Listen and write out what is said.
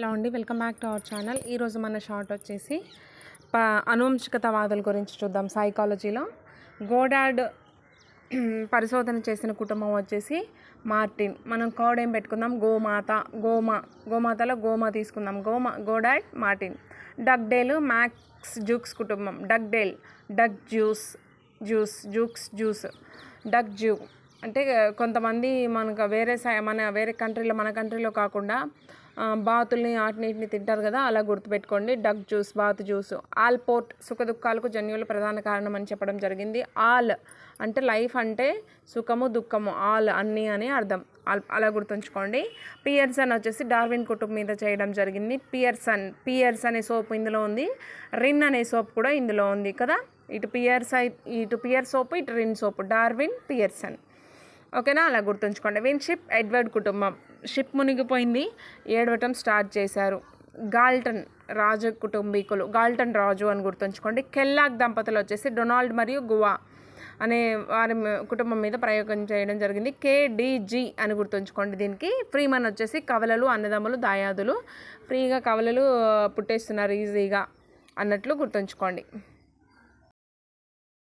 Hello అండి, welcome back to our channel. ఈరోజు మన షార్ట్ వచ్చేసి అనువంశికతవాదుల గురించి చూద్దాం. సైకాలజీలో గోడాడ్ పరిశోధన చేసిన కుటుంబం వచ్చేసి మార్టిన్. మనం కోడ్ ఏం పెట్టుకుందాం? గోమాత. గోమాతలో గోమా తీసుకుందాం. Goddard Martin. Dugdale max Jukes కుటుంబం. డగ్ జ్యూస్ డగ్ జ్యూ అంటే కొంతమంది మనకు వేరే కంట్రీలో, మన కంట్రీలో కాకుండా బాతుల్ని వాటిని తింటారు కదా, అలా గుర్తుపెట్టుకోండి. డగ్ జ్యూస్, బాతు జ్యూస్. ఆల్పోర్ట్ సుఖదుఖాలకు జన్యువులు ప్రధాన కారణం అని చెప్పడం జరిగింది. ఆల్ అంటే లైఫ్ అంటే సుఖము దుఃఖము, ఆల్ అన్నీ అని అర్థం, అలా గుర్తుంచుకోండి. పియర్సన్ వచ్చేసి డార్విన్ కుటుంబం మీద చేయడం జరిగింది. పియర్స్ అనే సోప్ ఇందులో ఉంది. రిన్ అనే సోప్ కూడా ఇందులో ఉంది కదా. ఇటు పియర్ సోప్, ఇటు రిన్ సోప్. Darwin, Pearson. ఓకేనా, అలా గుర్తుంచుకోండి. విన్షిప్ ఎడ్వర్డ్ కుటుంబం. షిప్ మునిగిపోయింది, ఏడవటం స్టార్ట్ చేశారు. గాల్టన్ రాజు కుటుంబీకులు. గాల్టన్ రాజు అని గుర్తుంచుకోండి. కెల్లాగ్ దంపతులు వచ్చేసి డొనాల్డ్ మరియు గువా అనే వారి కుటుంబం మీద ప్రయోగం చేయడం జరిగింది. KDG అని గుర్తుంచుకోండి. దీనికి ఫ్రీమన్ వచ్చేసి కవలలు, అన్నదమ్ములు, దాయాదులు. ఫ్రీగా కవలలు పుట్టేస్తున్నారు ఈజీగా అన్నట్లు గుర్తుంచుకోండి.